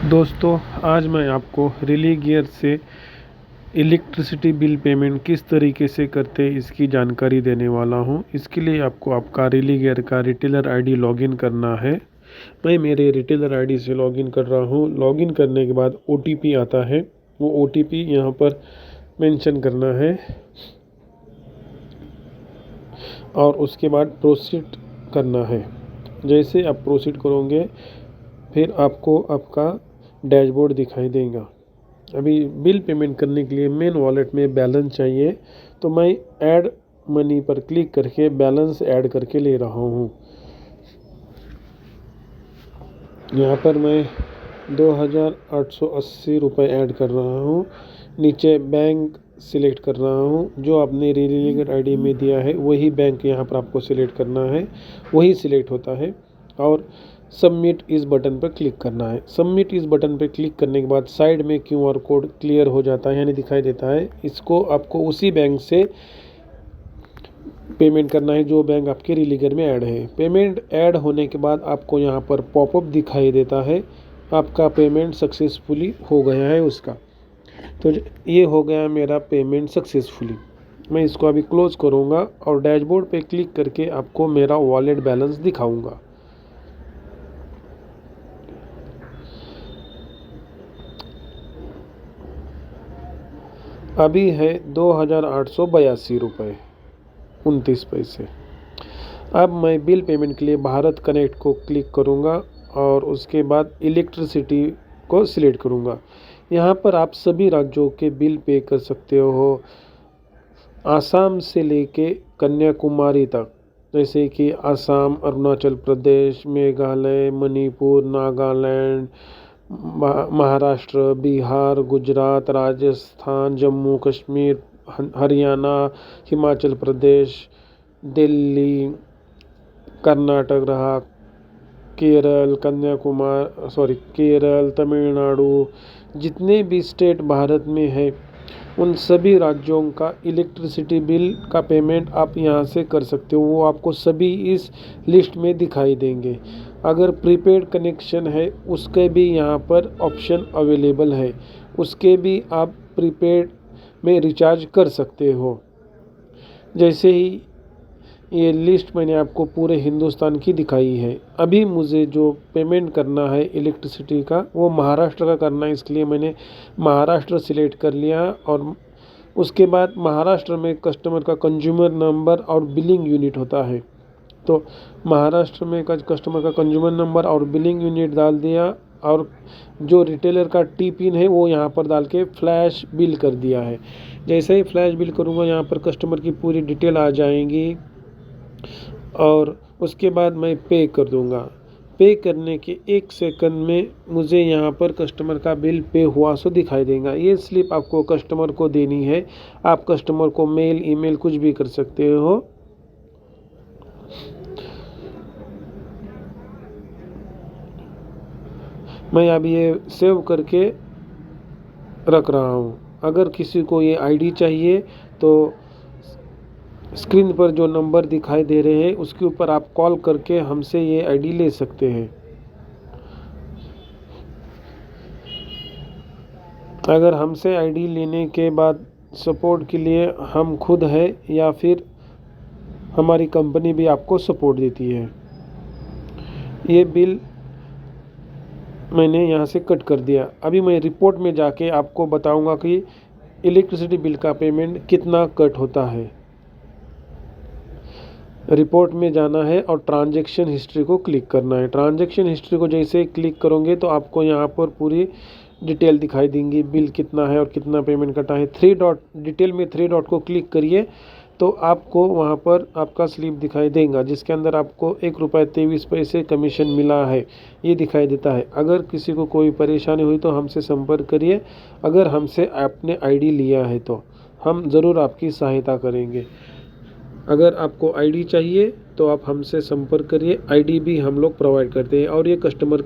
दोस्तों, आज मैं आपको रिलीगियर से इलेक्ट्रिसिटी बिल पेमेंट किस तरीके से करते हैं इसकी जानकारी देने वाला हूं। इसके लिए आपको आपका रिलीगियर का रिटेलर आईडी लॉगिन करना है। मैं मेरे रिटेलर आईडी से लॉगिन कर रहा हूं। लॉगिन करने के बाद ओटीपी आता है, वो ओटीपी यहां पर मेंशन करना है और उसके बाद प्रोसीड करना है। जैसे आप प्रोसीड करोगे फिर आपको आपका डैशबोर्ड दिखाई देगा। अभी बिल पेमेंट करने के लिए मेन वॉलेट में बैलेंस चाहिए, तो मैं ऐड मनी पर क्लिक करके बैलेंस ऐड करके ले रहा हूँ। यहाँ पर मैं 2880 रुपये ऐड कर रहा हूँ। नीचे बैंक सिलेक्ट कर रहा हूँ। जो आपने रिलीगियर आईडी में दिया है वही बैंक यहाँ पर आपको सिलेक्ट करना है, वही सिलेक्ट होता है और सबमिट इस बटन पर क्लिक करना है। सबमिट इस बटन पर क्लिक करने के बाद साइड में क्यूआर कोड क्लियर हो जाता है, यानी दिखाई देता है। इसको आपको उसी बैंक से पेमेंट करना है जो बैंक आपके रिलीगियर में ऐड है। पेमेंट ऐड होने के बाद आपको यहाँ पर पॉपअप दिखाई देता है, आपका पेमेंट सक्सेसफुली हो गया है उसका। तो ये हो गया मेरा पेमेंट सक्सेसफुली। मैं इसको अभी क्लोज करूँगा और डैशबोर्ड पे क्लिक करके आपको मेरा वॉलेट बैलेंस दिखाऊंगा। अभी है 2882 रुपये 29 पैसे। अब मैं बिल पेमेंट के लिए भारत कनेक्ट को क्लिक करूंगा और उसके बाद इलेक्ट्रिसिटी को सिलेक्ट करूंगा। यहाँ पर आप सभी राज्यों के बिल पे कर सकते हो, आसाम से लेके कन्याकुमारी तक, जैसे कि आसाम, अरुणाचल प्रदेश, मेघालय, मणिपुर, नागालैंड, महाराष्ट्र, बिहार, गुजरात, राजस्थान, जम्मू कश्मीर, हरियाणा, हिमाचल प्रदेश, दिल्ली, कर्नाटक रहा, केरल, केरल, तमिलनाडु, जितने भी स्टेट भारत में है उन सभी राज्यों का इलेक्ट्रिसिटी बिल का पेमेंट आप यहाँ से कर सकते हो। वो आपको सभी इस लिस्ट में दिखाई देंगे। अगर प्रीपेड कनेक्शन है उसके भी यहाँ पर ऑप्शन अवेलेबल है, उसके भी आप प्रीपेड में रिचार्ज कर सकते हो। जैसे ही ये लिस्ट मैंने आपको पूरे हिंदुस्तान की दिखाई है। अभी मुझे जो पेमेंट करना है इलेक्ट्रिसिटी का वो महाराष्ट्र का करना है, इसलिए मैंने महाराष्ट्र सिलेक्ट कर लिया और उसके बाद महाराष्ट्र में कस्टमर का कंज्यूमर नंबर और बिलिंग यूनिट होता है। तो महाराष्ट्र में कस्टमर का कंज्यूमर नंबर और बिलिंग यूनिट डाल दिया और जो रिटेलर का टी पिन है वो यहाँ पर डाल के फ्लैश बिल कर दिया है। जैसे ही फ्लैश बिल करूँगा यहाँ पर कस्टमर की पूरी डिटेल आ जाएंगी और उसके बाद मैं पे कर दूँगा। पे करने के 1 सेकंड में मुझे यहाँ पर कस्टमर का बिल पे हुआ सो दिखाई देगा। ये स्लिप आपको कस्टमर को देनी है। आप कस्टमर को मेल, ईमेल कुछ भी कर सकते हो। मैं अभी ये सेव करके रख रहा हूँ। अगर किसी को ये आईडी चाहिए तो स्क्रीन पर जो नंबर दिखाई दे रहे हैं उसके ऊपर आप कॉल करके हमसे ये आईडी ले सकते हैं। अगर हमसे आईडी लेने के बाद सपोर्ट के लिए हम खुद है या फिर हमारी कंपनी भी आपको सपोर्ट देती है। ये बिल मैंने यहाँ से कट कर दिया। अभी मैं रिपोर्ट में जाके आपको बताऊंगा कि इलेक्ट्रिसिटी बिल का पेमेंट कितना कट होता है। रिपोर्ट में जाना है और ट्रांजैक्शन हिस्ट्री को क्लिक करना है। ट्रांजैक्शन हिस्ट्री को जैसे क्लिक करोगे तो आपको यहाँ पर पूरी डिटेल दिखाई देंगी, बिल कितना है और कितना पेमेंट कटा है। 3 डॉट डिटेल में 3 डॉट को क्लिक करिए तो आपको वहाँ पर आपका स्लिप दिखाई देगा, जिसके अंदर आपको ₹1.23 कमीशन मिला है, ये दिखाई देता है। अगर किसी को कोई परेशानी हुई तो हमसे संपर्क करिए। अगर हमसे आपने आईडी लिया है तो हम ज़रूर आपकी सहायता करेंगे। अगर आपको आईडी चाहिए तो आप हमसे संपर्क करिए। आईडी भी हम लोग प्रोवाइड करते हैं और ये कस्टमर